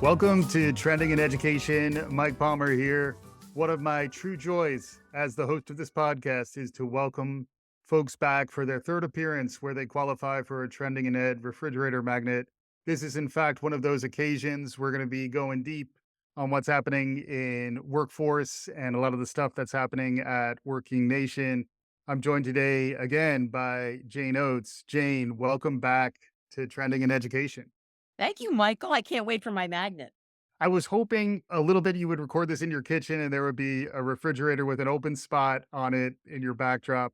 Welcome to Trending in Education. Mike Palmer here. One of my true joys as the host of this podcast is to welcome folks back for their third appearance where they qualify for a Trending in Ed refrigerator magnet. This is, in fact, one of those occasions we're going to be going deep on what's happening in workforce and a lot of the stuff that's happening at Working Nation. I'm joined today again by Jane Oates. Jane, welcome back to Trending in Education. Thank you, Michael. I can't wait for my magnet. I was hoping a little bit you would record this in your kitchen and there would be a refrigerator with an open spot on it in your backdrop,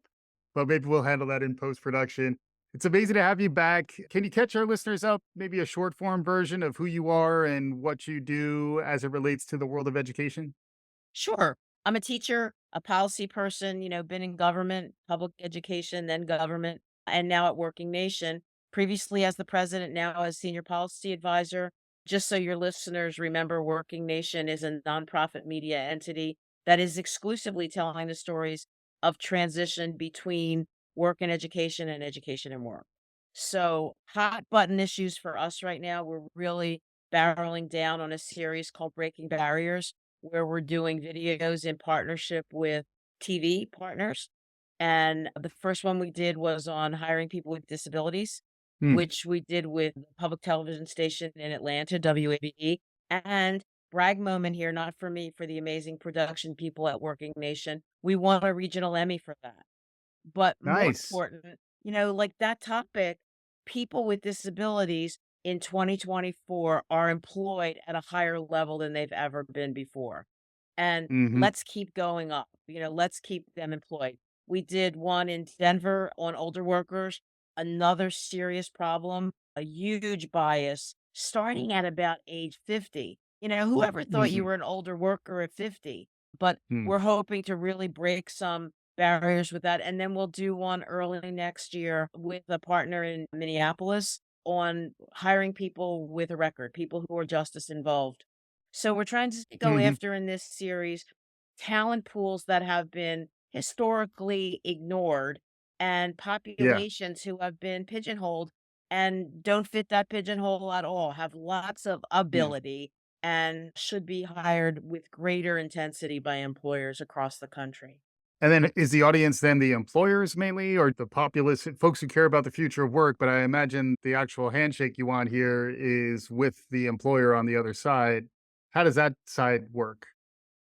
but maybe we'll handle that in post production. It's amazing to have you back. Can you catch our listeners up, maybe a short form version of who you are and what you do as it relates to the world of education? Sure. I'm a teacher, a policy person, been in government, public education, then government, and now at Working Nation. Previously as the president, now as senior policy advisor. Just so your listeners remember, Working Nation is a nonprofit media entity that is exclusively telling the stories of transition between work and education and work. So, hot button issues for us right now, we're really barreling down on a series called Breaking Barriers where we're doing videos in partnership with TV partners. And the first one we did was on hiring people with disabilities, Hmm. which we did with the public television station in Atlanta, WABE. And brag moment here, not for me, for the amazing production people at Working Nation. We won a regional Emmy for that. But more Nice. important, like that topic, people with disabilities in 2024 are employed at a higher level than they've ever been before. And Hmm. let's keep going up, let's keep them employed. We did one in Denver on older workers, another serious problem, a huge bias starting at about age 50. Whoever thought you Hmm. were an older worker at 50? But Hmm. we're hoping to really break some barriers with that, and then we'll do one early next year with a partner in Minneapolis on hiring people with a record, people who are justice involved. So we're trying to go Hmm. after in this series talent pools that have been historically ignored and Yeah. populations who have been pigeonholed and don't fit that pigeonhole at all, have lots of Yeah. ability and should be hired with greater intensity by employers across the country. And then is the audience then the employers mainly or the populace, folks who care about the future of work? But I imagine the actual handshake you want here is with the employer on the other side. How does that side work?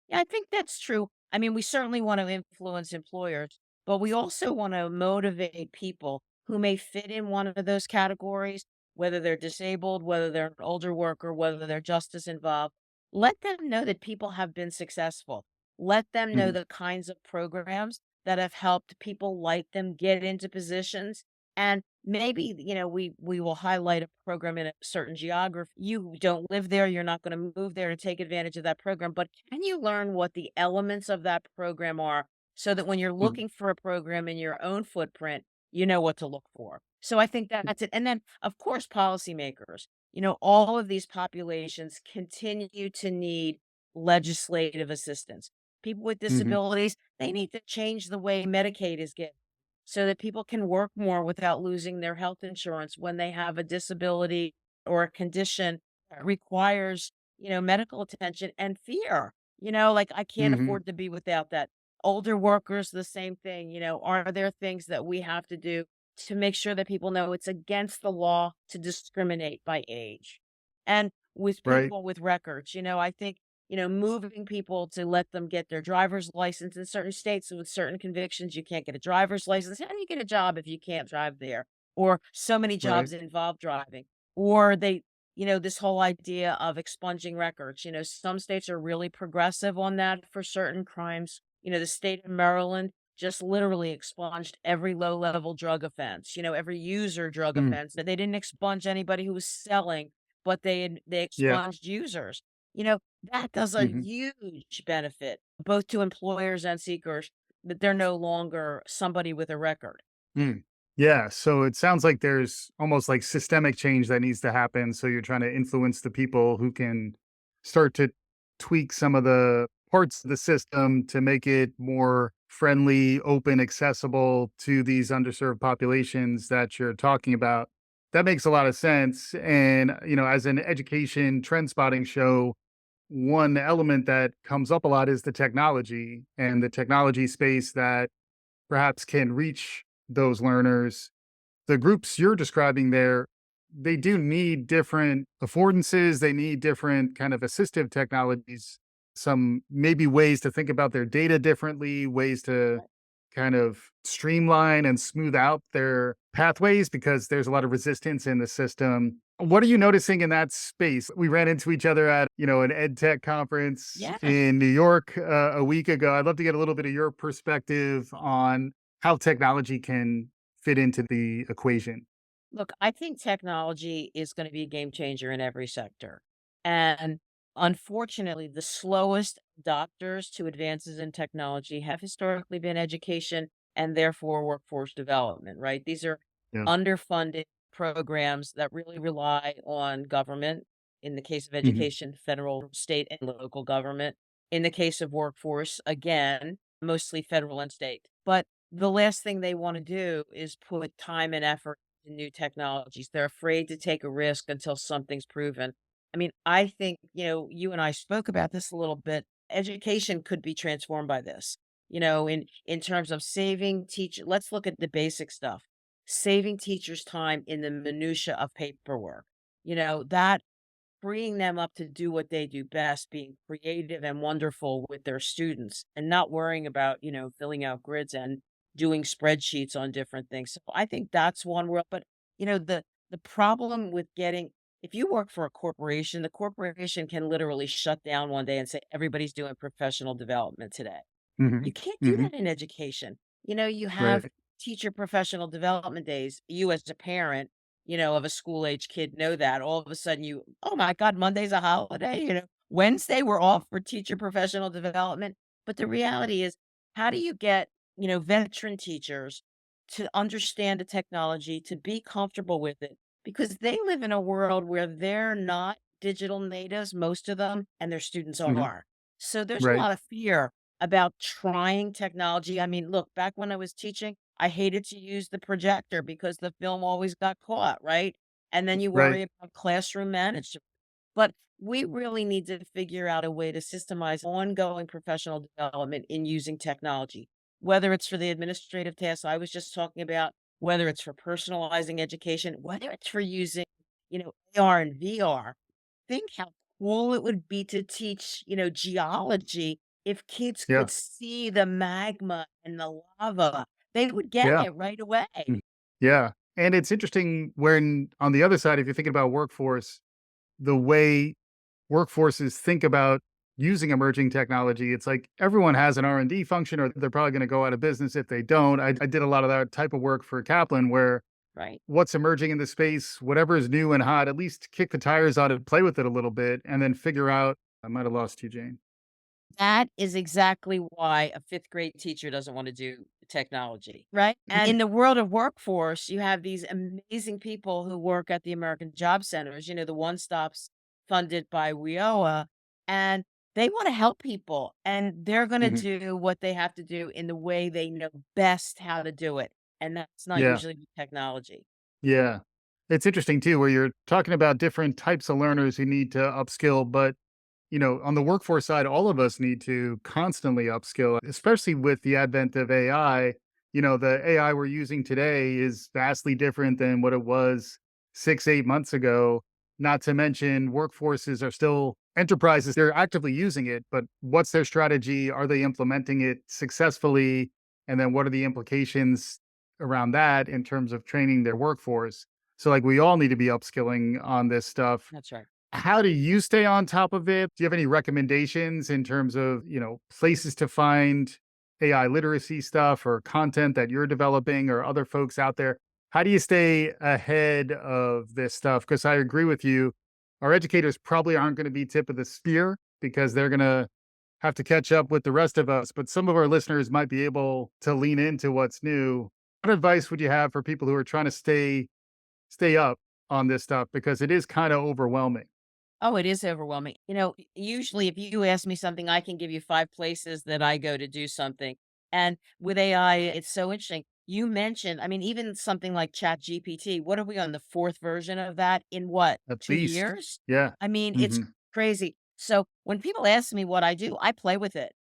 Yeah, I think that's true. I mean, we certainly want to influence employers, but we also want to motivate people who may fit in one of those categories, whether they're disabled, whether they're an older worker, whether they're justice involved. Let them know that people have been successful. Let them know Mhm. the kinds of programs that have helped people like them get into positions. And maybe, we will highlight a program in a certain geography. You don't live there, you're not going to move there to take advantage of that program, but can you learn what the elements of that program are so that when you're Mhm. looking for a program in your own footprint, you know what to look for? So I think that's it. And then, of course, policymakers, all of these populations continue to need legislative assistance. People with Mhm. disabilities, they need to change the way Medicaid is given so that people can work more without losing their health insurance when they have a disability or a condition that requires, medical attention and fear. Like I can't Mhm. afford to be without that. Older workers, the same thing. Are there things that we have to do to make sure that people know it's against the law to discriminate by age? And with Right. people with records, I think moving people to let them get their driver's license in certain states with certain convictions. You can't get a driver's license. How do you get a job if you can't drive there? Or so many Right. jobs involve driving. Or this whole idea of expunging records. Some states are really progressive on that for certain crimes. The state of Maryland just literally expunged every low level drug offense, every user drug Mm. offense. That they didn't expunge anybody who was selling, but they Yeah. expunged users. That does a Mhm. huge benefit both to employers and seekers that they're no longer somebody with a record. Mm. Yeah. So it sounds like there's almost like systemic change that needs to happen. So you're trying to influence the people who can start to tweak some of the parts of the system to make it more friendly, open, accessible to these underserved populations that you're talking about. That makes a lot of sense. And, as an education trend spotting show, one element that comes up a lot is the technology and the technology space that perhaps can reach those learners. The groups you're describing there, they do need different affordances. They need different kind of assistive technologies, some maybe ways to think about their data differently, ways to kind of streamline and smooth out their pathways because there's a lot of resistance in the system. What are you noticing in that space? We ran into each other at, an ed tech conference Yeah. in New York a week ago. I'd love to get a little bit of your perspective on how technology can fit into the equation. Look, I think technology is going to be a game changer in every sector. And unfortunately, the slowest adopters to advances in technology have historically been education and therefore workforce development, right? These are Yeah. underfunded programs that really rely on government. In the case of Mhm. education, federal, state, and local government. In the case of workforce, again, mostly federal and state. But the last thing they want to do is put time and effort in new technologies. They're afraid to take a risk until something's proven. I mean, I think, you and I spoke about this a little bit. Education could be transformed by this. In terms of saving teach let's look at the basic stuff. Saving teachers time in the minutia of paperwork. That freeing them up to do what they do best, being creative and wonderful with their students and not worrying about, filling out grids and doing spreadsheets on different things. So I think that's one world. But, the problem with getting if you work for a corporation, the corporation can literally shut down one day and say everybody's doing professional development today. You Mhm. can't do Mhm. that in education. You have Right. teacher professional development days. You as a parent, of a school age kid know that. All of a sudden oh my God, Monday's a holiday, Wednesday we're off for teacher professional development. But the reality is, how do you get, veteran teachers to understand the technology, to be comfortable with it? Because they live in a world where they're not digital natives, most of them, and their students Mhm. are. So there's a Right. lot of fear about trying technology. I mean, look, back when I was teaching, I hated to use the projector because the film always got caught, right? And then you Right. worry about classroom management. But we really need to figure out a way to systemize ongoing professional development in using technology, whether it's for the administrative tasks I was just talking about, whether it's for personalizing education, whether it's for using, AR and VR. Think how cool it would be to teach, geology if kids Yeah. could see the magma and the lava. They would get Yeah. it right away. Mm. Yeah. And it's interesting when on the other side, if you're thinking about workforce, the way workforces think about using emerging technology, it's like everyone has an R&D function or they're probably going to go out of business if they don't. I did a lot of that type of work for Kaplan where Right. what's emerging in the space, whatever is new and hot, at least kick the tires on it, play with it a little bit, and then figure out. I might have lost you, Jane. That is exactly why a 5th grade teacher doesn't wanna do technology, right? And in the world of workforce, you have these amazing people who work at the American Job Centers, the one-stops funded by WIOA, and they wanna help people, and they're gonna Mhm. do what they have to do in the way they know best how to do it, and that's not Yeah. usually with technology. Yeah. It's interesting too, where you're talking about different types of learners who need to upskill, but on the workforce side, all of us need to constantly upskill, especially with the advent of AI. The AI we're using today is vastly different than what it was 6, 8 months ago. Not to mention, workforces are still enterprises, they're actively using it, but what's their strategy? Are they implementing it successfully? And then what are the implications around that in terms of training their workforce? So, like, we all need to be upskilling on this stuff. That's right. How do you stay on top of it? Do you have any recommendations in terms of, places to find AI literacy stuff or content that you're developing or other folks out there? How do you stay ahead of this stuff? Because I agree with you. Our educators probably aren't going to be tip of the spear because they're going to have to catch up with the rest of us. But some of our listeners might be able to lean into what's new. What advice would you have for people who are trying to stay up on this stuff because it is kind of overwhelming? Oh, it is overwhelming. Usually if you ask me something, I can give you 5 places that I go to do something. And with AI, it's so interesting. you mentioned, I mean, even something like ChatGPT, what are we on the 4th version of that in what, At 2 least. years? Yeah. I mean, it's Hmm. crazy. So when people ask me what I do, I play with it.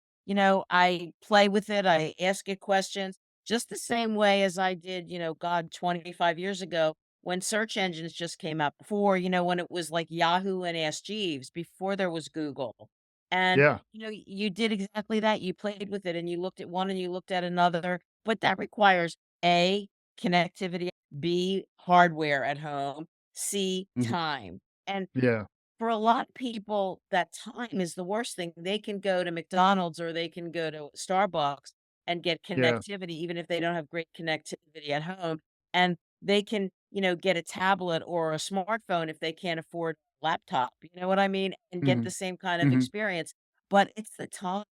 I play with it, I ask it questions just the same way as I did, God, 25 years ago when search engines just came out before, when it was like Yahoo and Ask Jeeves, before there was Google. And, Yeah. you did exactly that. You played with it and you looked at one and you looked at another, but that requires A, connectivity, B, hardware at home, C, Hmm. time. And Yeah. for a lot of people, that time is the worst thing. They can go to McDonald's or they can go to Starbucks and get Yeah. connectivity, even if they don't have great connectivity at home. And they can, get a tablet or a smartphone if they can't afford a laptop. You know what I mean? And get Hmm. the same kind of Hmm. experience. But it's the time.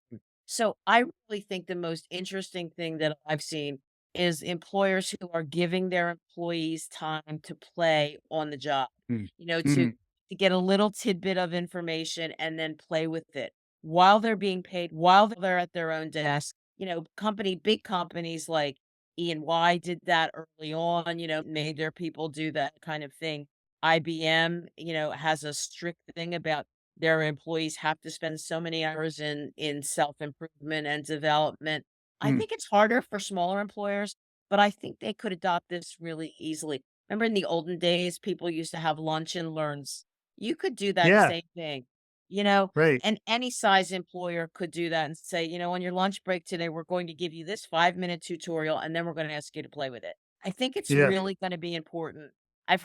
So I really think the most interesting thing that I've seen is employers who are giving their employees time to play on the job, you know, to Hmm. to get a little tidbit of information and then play with it while they're being paid, while they're at their own desk. Big companies like E&Y did that early on, made their people do that kind of thing. IBM, has a strict thing about their employees have to spend so many hours in self-improvement and development. I Hmm. think it's harder for smaller employers, but I think they could adopt this really easily. Remember in the olden days, people used to have lunch and learns. You could do that Yeah. same thing, you know, Right. and any size employer could do that and say, on your lunch break today, we're going to give you this 5-minute tutorial and then we're going to ask you to play with it. I think it's Yeah. really going to be important. I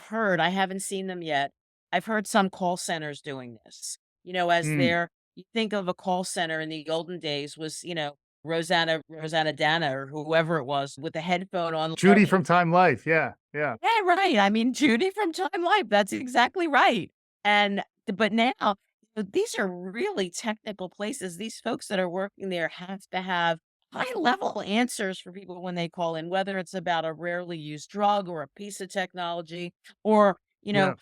haven't seen them yet. I've heard some call centers doing this, as Mm. you think of a call center in the olden days was, Rosanna Dana or whoever it was with the headphone on Judy learning. from Time Life. Yeah. Yeah. Yeah, right. I mean, Judy from Time Life, that's exactly right. But now, these are really technical places. These folks that are working there have to have high level answers for people when they call in, whether it's about a rarely used drug or a piece of technology or, Yeah.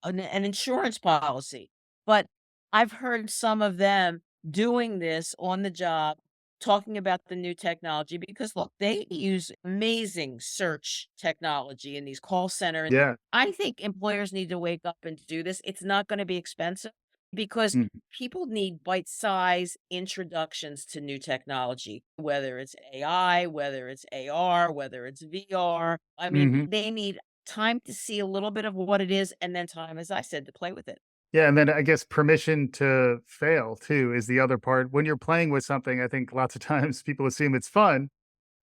an insurance policy. But I've heard some of them doing this on the job, talking about the new technology because look, they use amazing search technology in these call centers. Yeah. I think employers need to wake up and do this. It's not going to be expensive because Mm. people need bite-sized introductions to new technology, whether it's AI, whether it's AR, whether it's VR. I mean, Hmm. they need time to see a little bit of what it is and then time, as I said, to play with it. Yeah, and then I guess permission to fail too is the other part. When you're playing with something, I think lots of times people assume it's fun,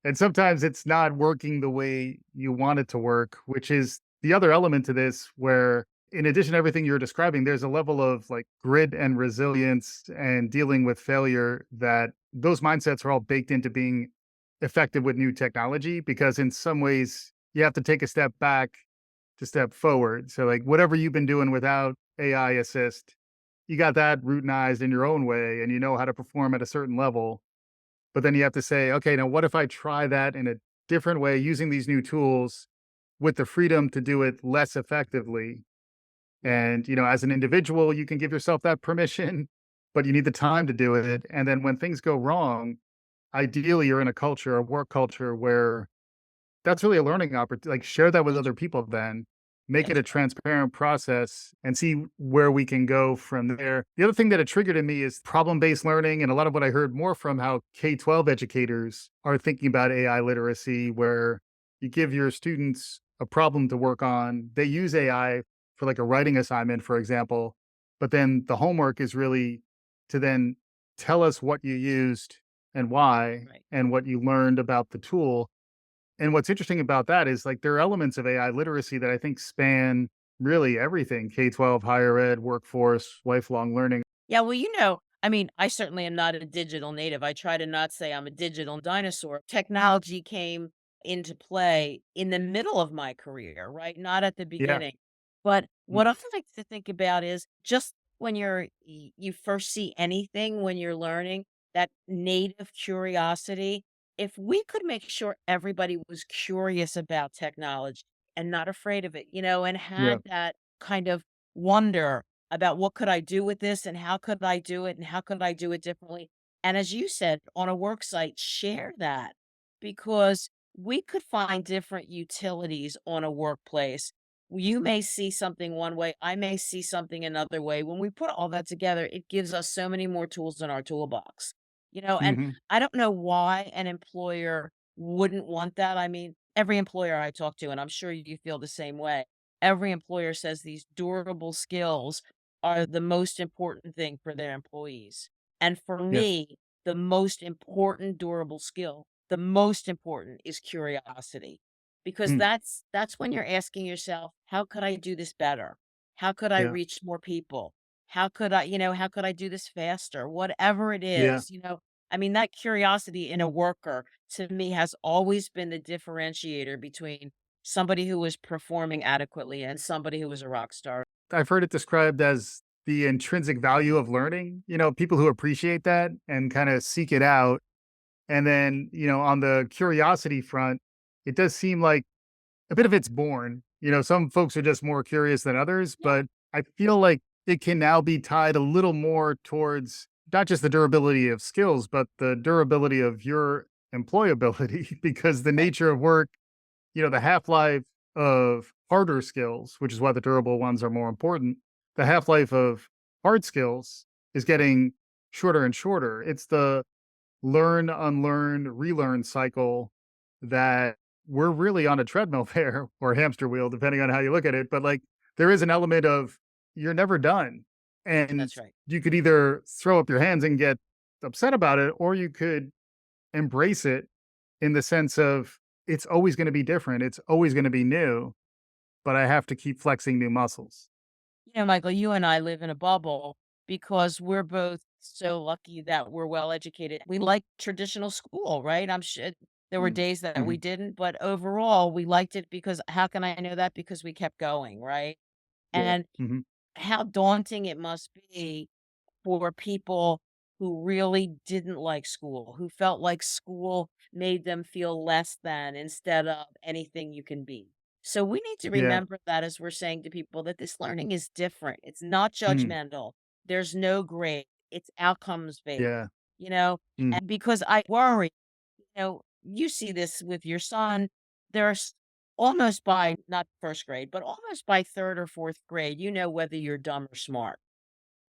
and sometimes it's not working the way you want it to work, which is the other element to this, where in addition to everything you're describing, there's a level of like grit and resilience and dealing with failure that those mindsets are all baked into being effective with new technology because in some ways you have to take a step back to step forward. So, like, whatever you've been doing without AI assist, you got that routinized in your own way and you know how to perform at a certain level. But then you have to say, okay, now what if I try that in a different way using these new tools with the freedom to do it less effectively? And, as an individual, you can give yourself that permission, but you need the time to do it. And then when things go wrong, ideally you're in a culture, a work culture where that's really a learning opportunity. Like, share that with That's other people then. Make it that's a transparent process and see where we can go from there. The other thing that it triggered in me is problem-based learning, and a lot of what I heard more from how K-12 educators are thinking about AI literacy, where you give your students a problem to work on. They use AI for, like, a writing assignment, for example, but then the homework is really to then tell us what you used and why, right. and what you learned about the tool, and what's interesting about that is like there are elements of AI literacy that I think span really everything K-12, higher ed, workforce, lifelong learning. Yeah, well, I mean, I certainly am not a digital native. I try to not say I'm a digital dinosaur. Technology came into play in the middle of my career, right? Not at the Yeah. beginning. But Mm. what I like to think about is just when you first see anything when you're learning, that native curiosity. If we could make sure everybody was curious about technology and not afraid of it, and Yeah. had that kind of wonder about what could I do with this and how could I do it and how could I do it differently. And as you said, on a work site, share that because we could find different utilities on a workplace. You may see something one way, I may see something another way. When we put all that together, it gives us so many more tools in our toolbox. And Hmm. I don't know why an employer wouldn't want that. I mean, every employer I talk to, and I'm sure you feel the same way, every employer says these durable skills are the most important thing for their employees. And for Yeah. me, the most important durable skill, the most important is curiosity. Because Mm. that's when you're asking yourself, how could I do this better? How could I Yeah. reach more people? How could I do this faster? Whatever it Yeah. is, I mean, that curiosity in a worker to me has always been the differentiator between somebody who was performing adequately and somebody who was a rock star. I've heard it described as the intrinsic value of learning, people who appreciate that and kind of seek it out. And then, on the curiosity front, it does seem like a bit of it's born. Some folks are just more curious than others, Yeah, but I feel like it can now be tied a little more towards not just the durability of skills, but the durability of your employability because the right. nature of work, the half-life of harder skills, which is why the durable ones are more important, the half-life of hard skills is getting shorter and shorter. It's the learn, unlearn, relearn cycle that we're really on a treadmill there or hamster wheel, depending on how you look at it. But like there is an element of you're never done. And That's right. you could either throw up your hands and get upset about it, or you could embrace it in the sense of it's always going to be different. It's always going to be new, but I have to keep flexing new muscles. Michael, you and I live in a bubble because we're both so lucky that we're well educated. We like traditional school, right? I'm sure there were days that Mm-hmm. we didn't, but overall we liked it because how can I know that? Because we kept going, right? Yeah. And Hmm. how daunting it must be for people who really didn't like school, who felt like school made them feel less than instead of anything you can be. So we need to Yeah. remember that as we're saying to people that this learning is different. It's not Mm. judgmental. There's no grade. It's outcomes based, Yeah. you know, Mm. and because I worry, you see this with your son, there's almost by not first grade, but almost by third or fourth grade, whether you're dumb or smart.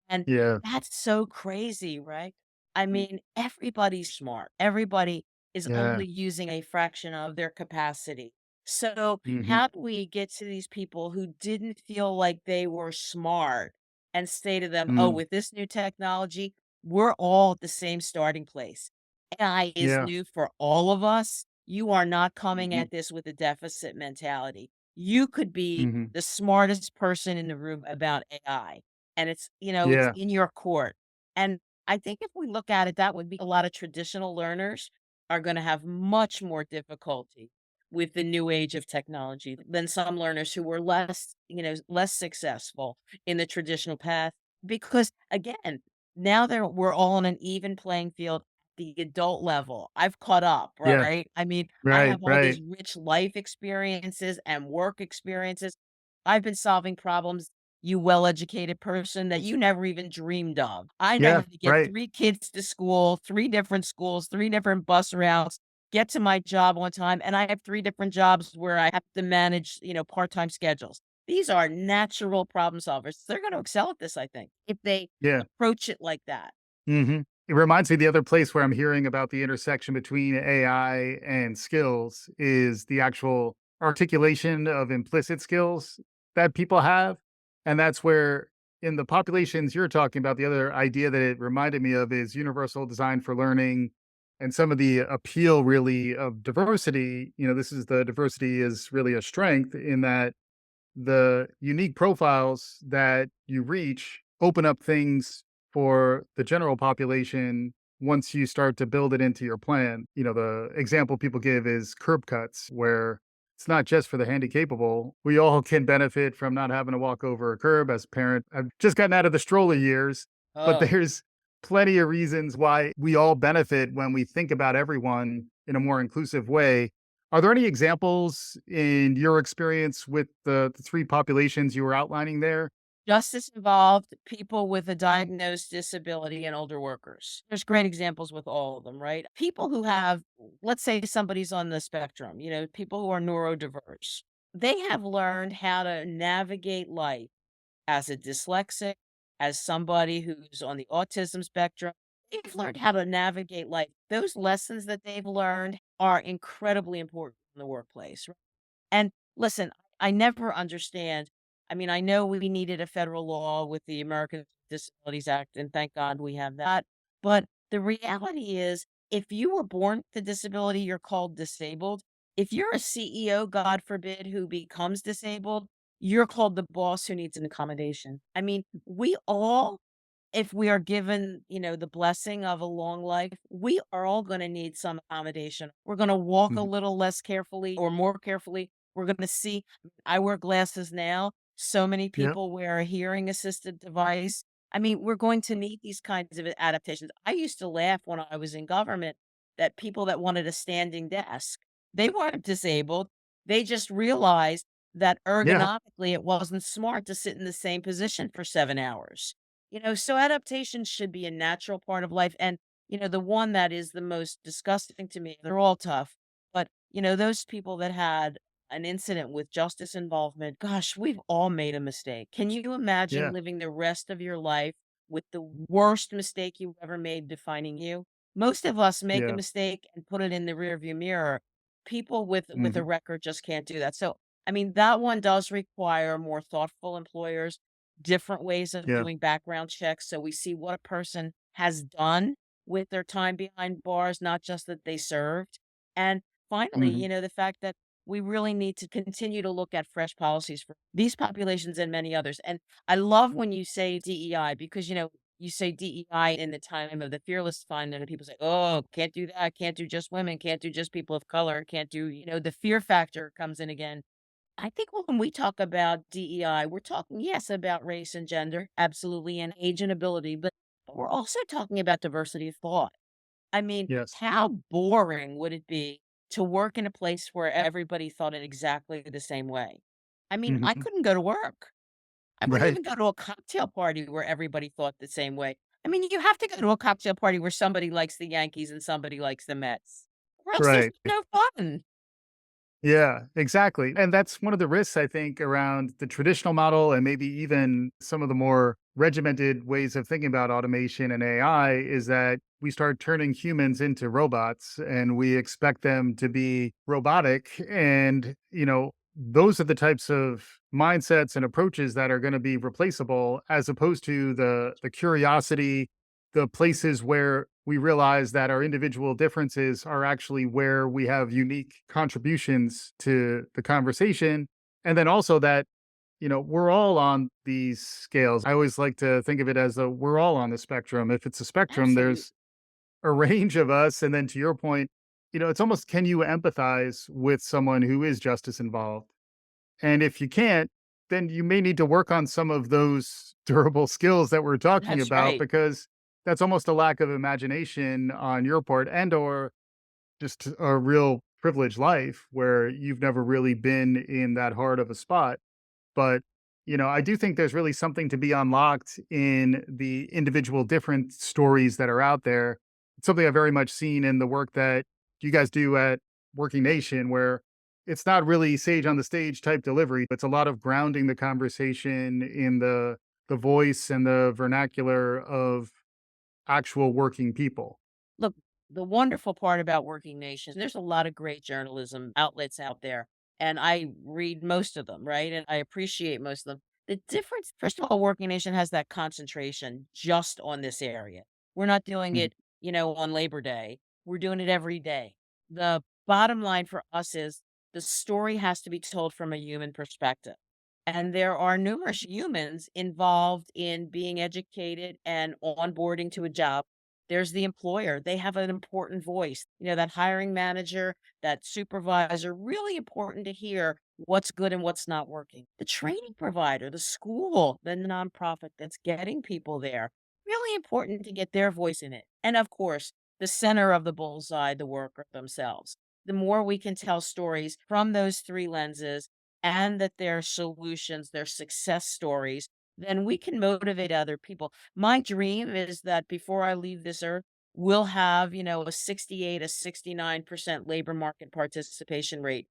And Yeah. that's so crazy, right? I mean, everybody's smart. Everybody is Yeah. only using a fraction of their capacity. So, Hmm. how do we get to these people who didn't feel like they were smart and say to them, oh, Mm. with this new technology, we're all at the same starting place. AI is Yeah. new for all of us. You are not coming Mhm. at this with a deficit mentality. You could be Mhm. the smartest person in the room about AI and it's Yeah. in your court. And I think if we look at it that would be a lot of traditional learners are going to have much more difficulty with the new age of technology than some learners who were less successful in the traditional path because again, now we're all on an even playing field at the adult level. I've caught up, Yeah. right? I mean, I Right, have all right. these rich life experiences and work experiences. I've been solving problems, you well-educated person, that you never even dreamed of. I know how Yeah, to get right. 3 kids to school, 3 different schools, 3 different bus routes, get to my job on time, and I have 3 different jobs where I have to manage, part-time schedules. These are natural problem solvers. They're gonna excel at this, I think, if they Yeah. approach it like that. Mhm. It reminds me the other place where I'm hearing about the intersection between AI and skills is the actual articulation of implicit skills that people have, and that's where in the populations you're talking about, the other idea that it reminded me of is universal design for learning and some of the appeal really of diversity. This is the diversity is really a strength in that the unique profiles that you reach open up things for the general population once you start to build it into your plan. The example people give is curb cuts, where it's not just for the handy capable. We all can benefit from not having to walk over a curb as a parent. I've just gotten out of the stroller years, but Oh. there's plenty of reasons why we all benefit when we think about everyone in a more inclusive way. Are there any examples in your experience with the 3 populations you were outlining there Justice involved people with a diagnosed disability and older workers. There's great examples with all of them, right? People who have, let's say somebody's on the spectrum, people who are neurodiverse. They have learned how to navigate life as a dyslexic, as somebody who's on the autism spectrum. They've learned how to navigate life. Those lessons that they've learned are incredibly important in the workplace. And listen, I never understand. I mean, I know we needed a federal law with the Americans with Disabilities Act, and thank God we have that. But the reality is, if you were born with a disability, you're called disabled. If you're a CEO, God forbid, who becomes disabled, you're called the boss who needs an accommodation. I mean, we all, if we are given, the blessing of a long life, we are all going to need some accommodation. We're going to walk a Mhm. little less carefully or more carefully. We're going to see. I wear glasses now. So many Yep. people wear a hearing assisted device. I mean, we're going to need these kinds of adaptations. I used to laugh when I was in government that people that wanted a standing desk, they weren't disabled. They just realized that Yeah. ergonomically it wasn't smart to sit in the same position for 7 hours. So adaptation should be a natural part of life. And, the one that is the most disgusting to me, they're all tough, but, those people that had an incident with justice involvement, gosh, we've all made a mistake. Can you imagine Yeah. living the rest of your life with the worst mistake you've ever made defining you? Most of us make a Yeah. mistake and put it in the rearview mirror. People with a Hmm. record just can't do that. So, I mean, that one does require more thoughtful employers, different ways of Yeah. doing background checks, so we see what a person has done with their time behind bars, not just that they served. And finally, Hmm. the fact that we really need to continue to look at fresh policies for these populations and many others. And I love when you say DEI because, you say DEI in the time of the Fearless Fund, and people say, oh, can't do that, can't do just women, can't do just people of color, can't do, the fear factor comes in again. I think when we talk about DEI, we're talking, yes, about race and gender, absolutely, and age and ability, but we're also talking about diversity of thought. I mean, Yes. how boring would it be to work in a place where everybody thought it exactly the same way? I mean, I Hmm. couldn't go to work. I wouldn't Right. even go to a cocktail party where everybody thought the same way. I mean, you have to go to a cocktail party where somebody likes the Yankees and somebody likes the Mets, or else there's Right. no fun. Yeah, exactly. And that's one of the risks, I think, around the traditional model and maybe even some of the more regimented ways of thinking about automation and AI is that we start turning humans into robots and we expect them to be robotic. And, those are the types of mindsets and approaches that are going to be replaceable as opposed to the curiosity, the places where we realize that our individual differences are actually where we have unique contributions to the conversation. And then also that, we're all on these scales. I always like to think of it as a we're all on the spectrum. If it's a spectrum, Absolutely. there's a range of us. And then to your point, it's almost can you empathize with someone who is justice involved? And if you can't, then you may need to work on some of those durable skills that we're talking That's about right. because that's almost a lack of imagination on your part and or just a real privileged life where you've never really been in that hard of a spot. But, I do think there's really something to be unlocked in the individual different stories that are out there. It's something I've very much seen in the work that you guys do at Working Nation, where it's not really sage on the stage type delivery. It's a lot of grounding the conversation in the voice and the vernacular of actual working people. Look, the wonderful part about Working Nations, there's a lot of great journalism outlets out there, and I read most of them, right? And I appreciate most of them. The difference, first of all, Working Nation has that concentration just on this area. We're not doing Mhm. it, on Labor Day. We're doing it every day. The bottom line for us is the story has to be told from a human perspective. And there are numerous humans involved in being educated and onboarding to a job. There's the employer. They have an important voice. That hiring manager, that supervisor, really important to hear what's good and what's not working. The training provider, the school, the nonprofit that's getting people there, really important to get their voice in it. And of course, the center of the bullseye, the worker themselves. The more we can tell stories from those three lenses and that their solutions, their success stories then we can motivate other people. My dream is that before I leave this earth, we'll have, a 68, a 69% labor market participation rate.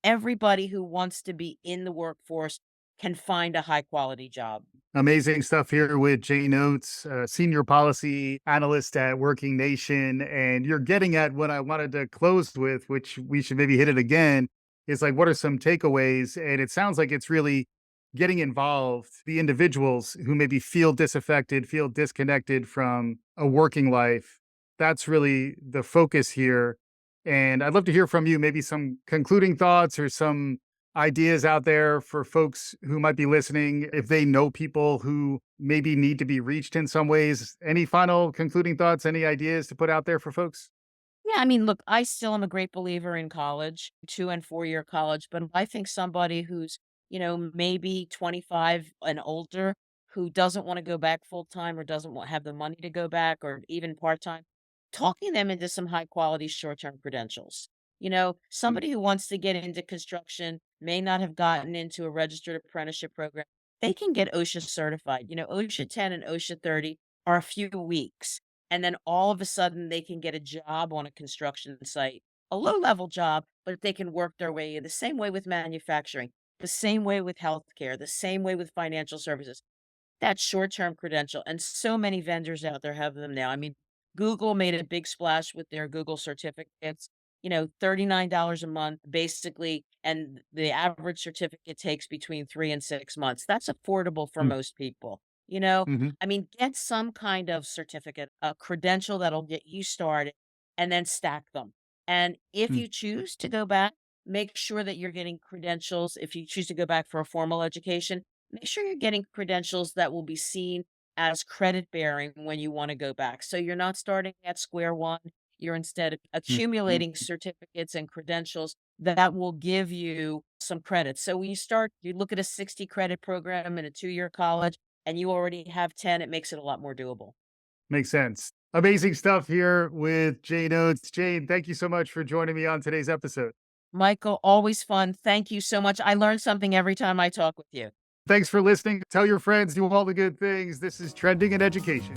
Everybody who wants to be in the workforce can find a high quality job. Amazing stuff here with Jane Oates, senior policy analyst at Working Nation. And you're getting at what I wanted to close with, which we should maybe hit it again, is like, what are some takeaways? And it sounds like it's really getting involved, the individuals who maybe feel disaffected, feel disconnected from a working life. That's really the focus here. And I'd love to hear from you, maybe some concluding thoughts or some ideas out there for folks who might be listening, if they know people who maybe need to be reached in some ways. Any final concluding thoughts, any ideas to put out there for folks? Yeah, I mean, look, I still am a great believer in college, 2 and 4 year college, but I think somebody who's, maybe 25 and older who doesn't want to go back full time or doesn't have the money to go back or even part time, talking them into some high quality short term credentials. Mm, Somebody who wants to get into construction may not have gotten into a registered apprenticeship program. They can get OSHA certified. OSHA 10 and OSHA 30 are a few weeks, and then all of a sudden they can get a job on a construction site, a low level job, but they can work their way in the same way with manufacturing, the same way with healthcare, the same way with financial services. That short-term credential, and so many vendors out there have them now. I mean, Google made a big splash with their Google certificates, $39 a month, basically, and the average certificate takes between 3 and 6 months. That's affordable for mm, most people, mhm, I mean, get some kind of certificate, a credential that'll get you started, and then stack them. And if mm, you choose to go back, make sure that you're getting credentials. If you choose to go back for a formal education, make sure you're getting credentials that will be seen as credit bearing when you want to go back. So you're not starting at square one. You're instead mm, mm. accumulating certificates and credentials that will give you some credit. So when you start, you look at a 60 credit program in a 2 year college and you already have 10, it makes it a lot more doable. Makes sense. Amazing stuff here with Jane Oates. Jane, thank you so much for joining me on today's episode. Michael, always fun. Thank you so much. I learn something every time I talk with you. Thanks for listening. Tell your friends, do all the good things. This is Trending in Education.